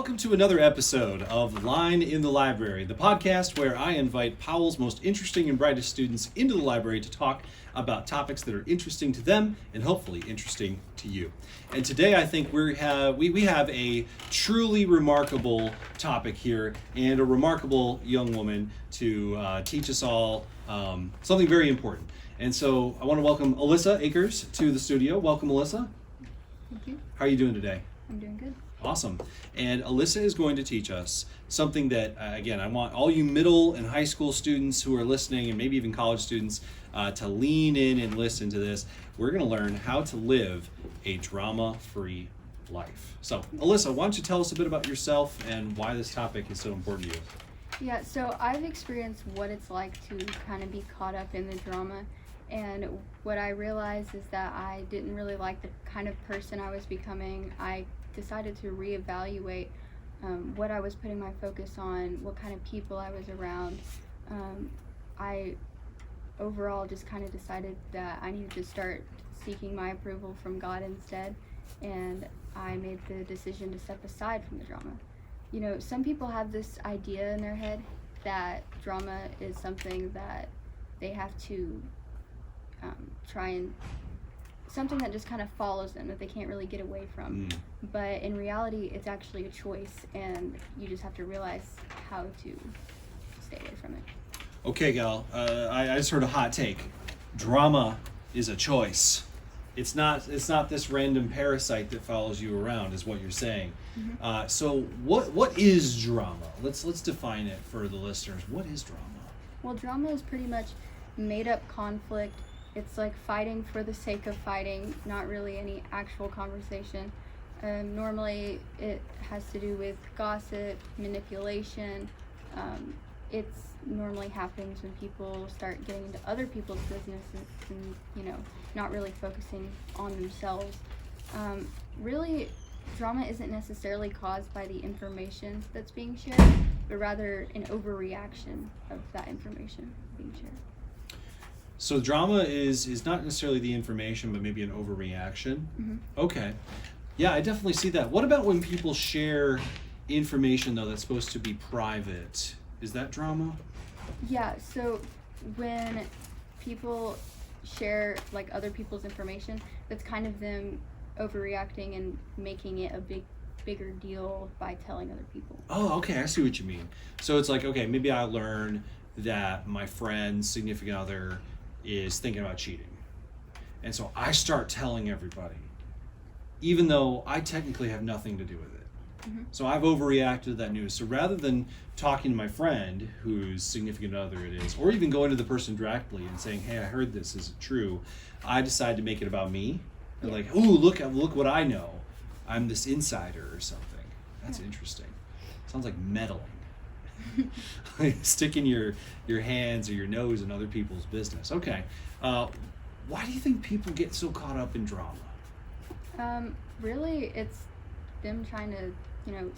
welcome to another episode of Lein in the Library, the podcast where I invite Powell's most interesting and brightest students into the library to talk about topics that are interesting to them and hopefully interesting to you. And today I think we have a truly remarkable topic here and a remarkable young woman to teach us all something very important. And so I want to welcome Alyssa Akers to the studio. Welcome, Alyssa. Thank you. How are you doing today? I'm doing good. Awesome. And Alyssa is going to teach us something that, again, I want all you middle and high school students who are listening, and maybe even college students, to lean in and listen to this. We're going to learn how to live a drama-free life. So, Alyssa, why don't you tell us a bit about yourself and why this topic is so important to you? Yeah, so I've experienced what it's like to kind of be caught up in the drama. And what I realized is that I didn't really like the kind of person I was becoming. I decided to reevaluate what I was putting my focus on, what kind of people I was around. I overall just kind of decided that I needed to start seeking my approval from God instead, and I made the decision to step aside from the drama. You know, some people have this idea in their head that drama is something that they have to try and something that just kind of follows them that they can't really get away from. But in reality, it's actually a choice, and you just have to realize how to stay away from it. Okay, gal, I just heard a hot take. Drama is a choice. It's not this random parasite that follows you around, is what you're saying. Mm-hmm. So what is drama? Let's define it for the listeners. What is drama? Well, drama is pretty much made up conflict. It's like fighting for the sake of fighting, not really any actual conversation. Normally it has to do with gossip, manipulation. It normally happens when people start getting into other people's business and not really focusing on themselves. Really, drama isn't necessarily caused by the information that's being shared, but rather an overreaction of that information being shared. So drama is not necessarily the information, but maybe an overreaction. Mm-hmm. Okay. Yeah, I definitely see that. What about when people share information, though, that's supposed to be private? Is that drama? Yeah, so when people share like other people's information, that's kind of them overreacting and making it a bigger deal by telling other people. Oh, okay, I see what you mean. So it's like, okay, maybe I learn that my friend's significant other is thinking about cheating. And so I start telling everybody, even though I technically have nothing to do with it. Mm-hmm. So I've overreacted to that news. So rather than talking to my friend whose significant other it is, or even going to the person directly and saying, hey, I heard this, is it true? I decide to make it about me. And Yeah. like, ooh, look what I know. I'm this insider or something. That's interesting. Sounds like meddling. Like sticking your hands or your nose in other people's business. Okay. Why do you think people get so caught up in drama? Really, it's them trying to,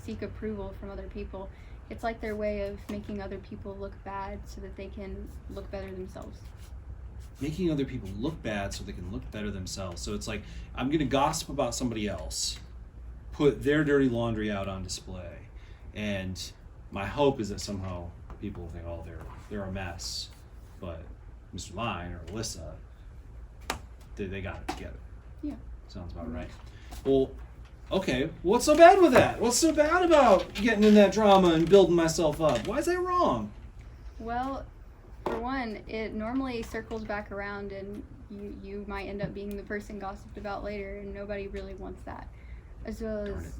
seek approval from other people. It's like their way of making other people look bad so that they can look better themselves. Making other people look bad so they can look better themselves. So it's like, I'm going to gossip about somebody else, put their dirty laundry out on display, and my hope is that somehow people think, oh, they're a mess, but Mr. Lein or Alyssa, they got it together. Yeah. Sounds about right. Well, okay, what's so bad with that? What's so bad about getting in that drama and building myself up? Why is that wrong? Well, for one, it normally circles back around, and you might end up being the person gossiped about later, and nobody really wants that. As well as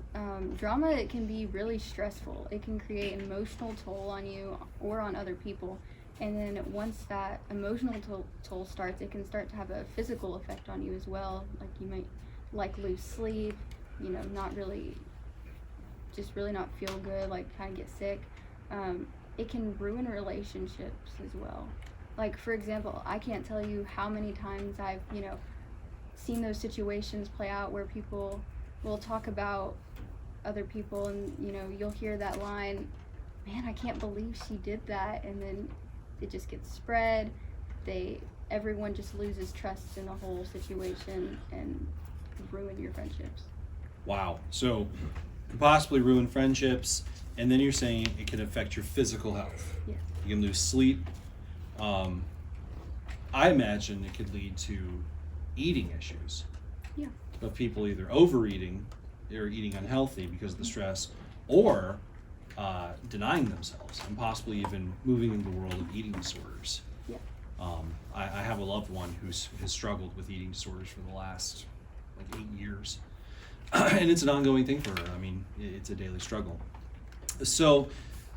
drama, it can be really stressful. It can create an emotional toll on you or on other people. And then once that emotional toll starts, it can start to have a physical effect on you as well. Like you might lose sleep, not really not feel good, like kind of get sick. It can ruin relationships as well. Like, for example, I can't tell you how many times I've, seen those situations play out where people will talk about other people, and you'll hear that line, man, I can't believe she did that, and then it just gets spread. Everyone just loses trust in the whole situation and ruin your friendships. Wow. So could possibly ruin friendships, and then you're saying it can affect your physical health. Yeah. You can lose sleep. I imagine it could lead to eating issues. Yeah. Of people either overeating or eating unhealthy because of the stress, or denying themselves, and possibly even moving into the world of eating disorders. Yeah. I have a loved one has struggled with eating disorders for the last 8 years. And it's an ongoing thing for her. I mean, it's a daily struggle. So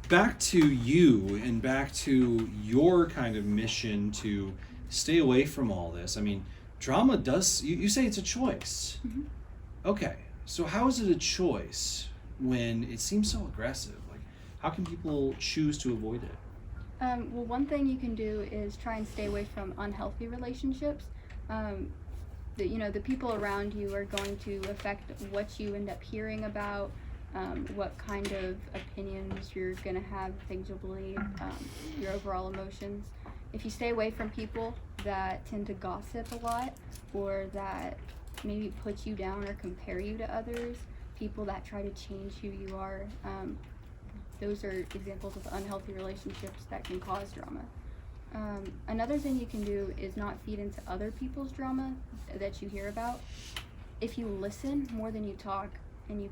back to you and back to your kind of mission to stay away from all this. I mean, drama does, you say it's a choice. Mm-hmm. Okay, so how is it a choice when it seems so aggressive? Like, how can people choose to avoid it? Well, one thing you can do is try and stay away from unhealthy relationships. The people around you are going to affect what you end up hearing about, what kind of opinions you're going to have, things you'll believe, your overall emotions. If you stay away from people that tend to gossip a lot, or that maybe put you down or compare you to others, people that try to change who you are, those are examples of unhealthy relationships that can cause drama. Another thing you can do is not feed into other people's drama that you hear about. If you listen more than you talk, and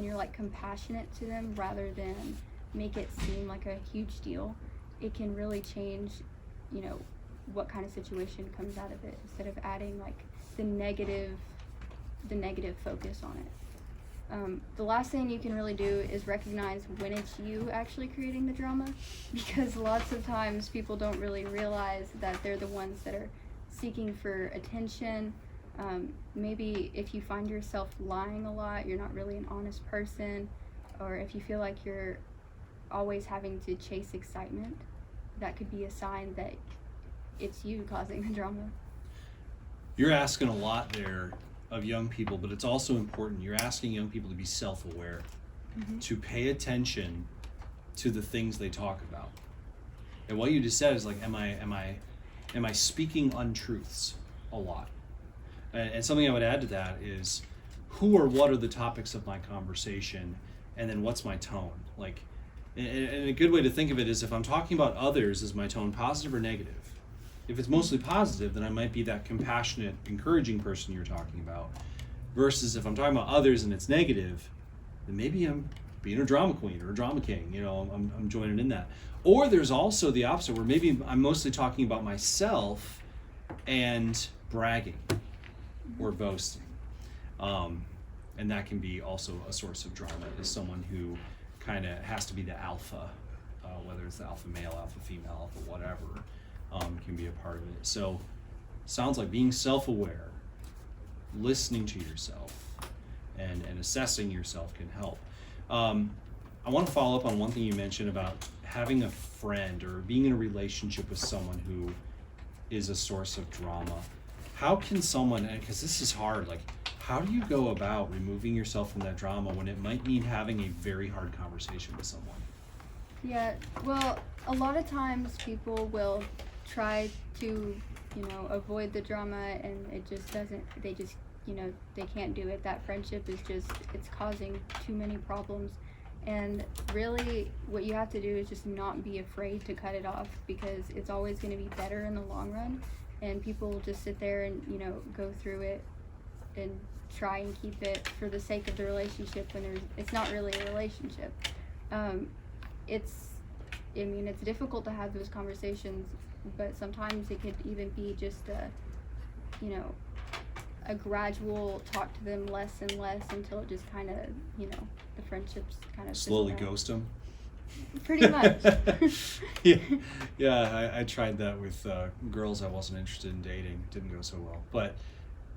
you're like compassionate to them rather than make it seem like a huge deal, it can really change, what kind of situation comes out of it, instead of adding like the negative focus on it. The last thing you can really do is recognize when it's you actually creating the drama, because lots of times people don't really realize that they're the ones that are seeking for attention. Maybe if you find yourself lying a lot, you're not really an honest person, or if you feel like you're always having to chase excitement, that could be a sign that it's you causing the drama. You're asking a lot there of young people, but it's also important. You're asking young people to be self-aware, Mm-hmm. to pay attention to the things they talk about. And what you just said is like, am I speaking untruths a lot? And something I would add to that is, who or what are the topics of my conversation, and then what's my tone? Like, and a good way to think of it is, if I'm talking about others, is my tone positive or negative? If it's mostly positive, then I might be that compassionate, encouraging person you're talking about. Versus if I'm talking about others and it's negative, then maybe I'm being a drama queen or a drama king. I'm joining in that. Or there's also the opposite, where maybe I'm mostly talking about myself and bragging or boasting. And that can be also a source of drama, is someone who kind of has to be the alpha, whether it's the alpha male, alpha female, alpha whatever. Can be a part of it. So sounds like being self-aware, listening to yourself, and assessing yourself can help. I want to follow up on one thing you mentioned about having a friend or being in a relationship with someone who is a source of drama. How can someone, because this is hard, like, how do you go about removing yourself from that drama when it might mean having a very hard conversation with someone? Yeah, well, a lot of times people will try to, avoid the drama, and it just doesn't, they can't do it. That friendship is it's causing too many problems. And really, what you have to do is just not be afraid to cut it off, because it's always going to be better in the long run. And people will just sit there and, go through it and try and keep it for the sake of the relationship, when it's not really a relationship. It's difficult to have those conversations, but sometimes it could even be just a gradual talk to them less and less, until it just kind of, the friendships kind of slowly ghost them. Pretty much. Yeah. I tried that with girls I wasn't interested in dating. It didn't go so well. But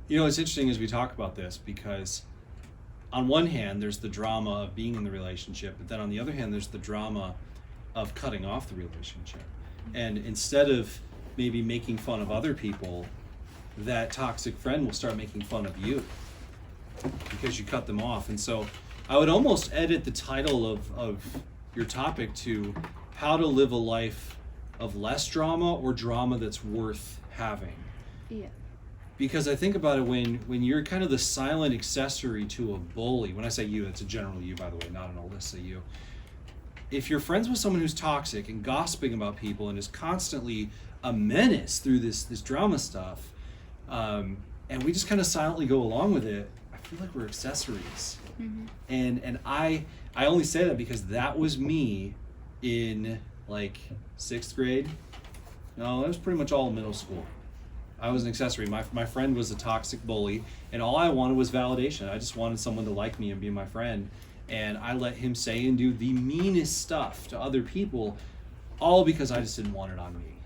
it's interesting as we talk about this, because on one hand there's the drama of being in the relationship, but then on the other hand there's the drama of cutting off the relationship. And instead of maybe making fun of other people, that toxic friend will start making fun of you because you cut them off. And so I would almost edit the title of your topic to how to live a life of less drama, or drama that's worth having. Yeah. because I think about it when you're kind of the silent accessory to a bully. When I say you, it's a general you, by the way, not an Alyssa you. If you're friends with someone who's toxic and gossiping about people and is constantly a menace through this drama stuff, and we just kind of silently go along with it, I feel like we're accessories. Mm-hmm. And I only say that because that was me in like 6th grade. No, it was pretty much all middle school. I was an accessory. My friend was a toxic bully, and all I wanted was validation. I just wanted someone to like me and be my friend. And I let him say and do the meanest stuff to other people, all because I just didn't want it on me.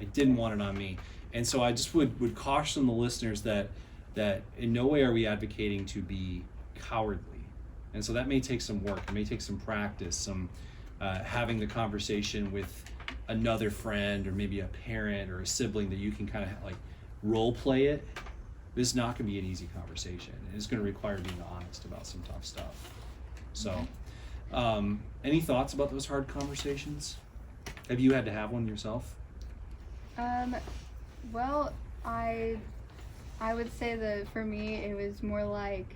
I didn't want it on me. And so I just would caution the listeners that in no way are we advocating to be cowardly. And so that may take some work. It may take some practice, some having the conversation with another friend or maybe a parent or a sibling that you can kind of like role play it. This is not going to be an easy conversation. It's going to require being honest about some tough stuff. So, any thoughts about those hard conversations? Have you had to have one yourself? Well, I would say that for me, it was more like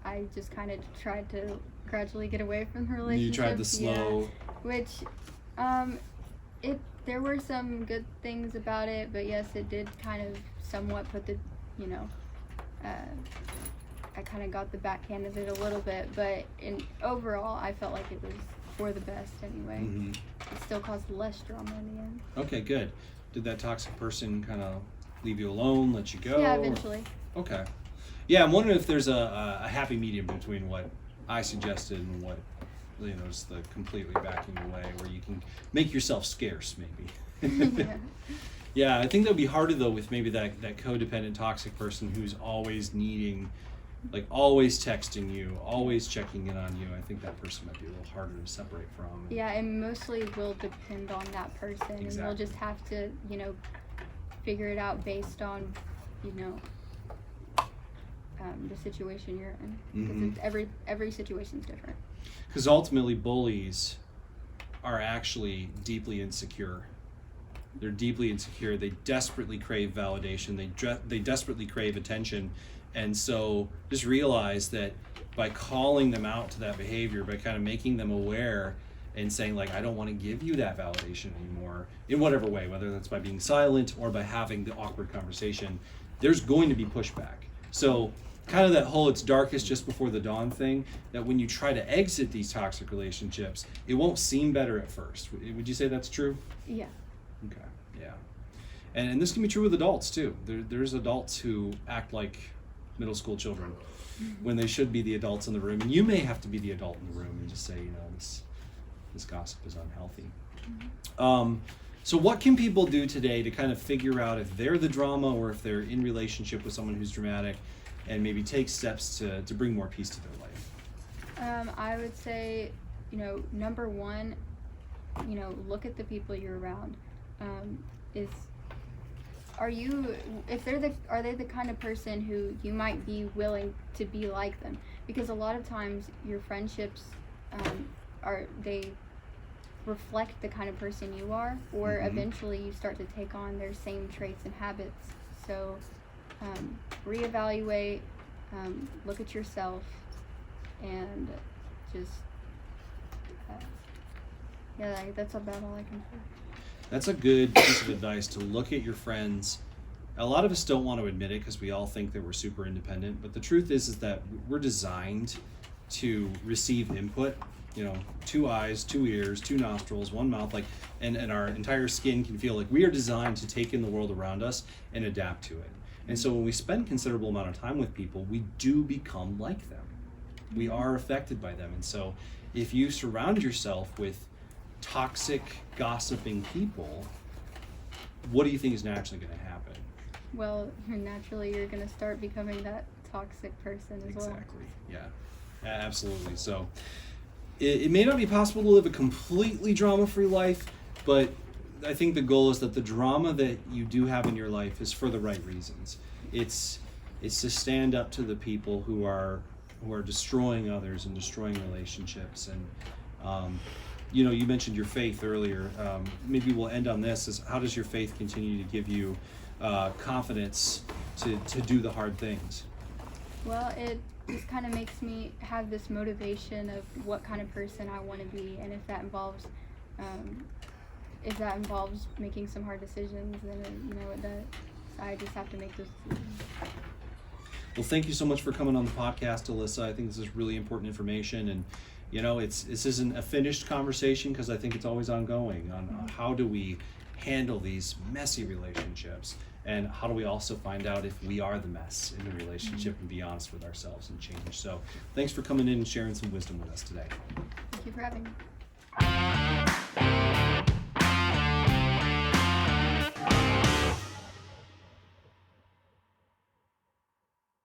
I just kind of tried to gradually get away from the relationship. You tried the slow... Which, there were some good things about it, but yes, it did kind of somewhat put the, I kind of got the backhand of it a little bit, but overall, I felt like it was for the best anyway. Mm-hmm. It still caused less drama in the end. Okay, good. Did that toxic person kind of leave you alone, let you go? Yeah, eventually. Okay. Yeah, I'm wondering if there's a happy medium between what I suggested and what, is the completely backing away, where you can make yourself scarce, maybe. Yeah. Yeah, I think that would be harder, though, with maybe that codependent toxic person who's always needing, like always texting you, always checking in on you. I think that person might be a little harder to separate from. Yeah, and mostly will depend on that person, Exactly. and we'll just have to, figure it out based on, the situation you're in. Because Mm-hmm. every situation's different. Because ultimately, bullies are actually deeply insecure. They're deeply insecure. They desperately crave validation. They desperately crave attention. And so just realize that by calling them out to that behavior, by kind of making them aware and saying, like, I don't want to give you that validation anymore, in whatever way, whether that's by being silent or by having the awkward conversation, there's going to be pushback. So kind of that whole it's darkest just before the dawn thing, that when you try to exit these toxic relationships, it won't seem better at first. Would you say that's true? Yeah. Okay, yeah. And this can be true with adults too. There's adults who act like middle school children when they should be the adults in the room. And you may have to be the adult in the room and just say, this gossip is unhealthy. So what can people do today to kind of figure out if they're the drama or if they're in relationship with someone who's dramatic, and maybe take steps to bring more peace to their life? I would say, number one, look at the people you're around. Are they the kind of person who you might be willing to be like them? Because a lot of times your friendships they reflect the kind of person you are, or eventually you start to take on their same traits and habits. So reevaluate, look at yourself, and just that's about all I can say. That's a good piece of advice, to look at your friends. A lot of us don't want to admit it because we all think that we're super independent, but the truth is that we're designed to receive input. 2 eyes, 2 ears, 2 nostrils, 1 mouth, and our entire skin can feel like we are designed to take in the world around us and adapt to it. And so when we spend considerable amount of time with people, we do become like them. We are affected by them. And so if you surround yourself with toxic, gossiping people, what do you think is naturally going to happen? Well, naturally you're going to start becoming that toxic person as well. Exactly. Yeah, absolutely. So it may not be possible to live a completely drama-free life, but I think the goal is that the drama that you do have in your life is for the right reasons. It's to stand up to the people who are destroying others and destroying relationships. And you mentioned your faith earlier. Maybe we'll end on this: is how does your faith continue to give you confidence to do the hard things? Well, it just kind of makes me have this motivation of what kind of person I want to be, and if that involves making some hard decisions, then it does. I just have to make those decisions. Well, thank you so much for coming on the podcast, Alyssa. I think this is really important information, and this isn't a finished conversation because I think it's always ongoing on how do we handle these messy relationships, and how do we also find out if we are the mess in the relationship and be honest with ourselves and change. So thanks for coming in and sharing some wisdom with us today. Thank you for having me.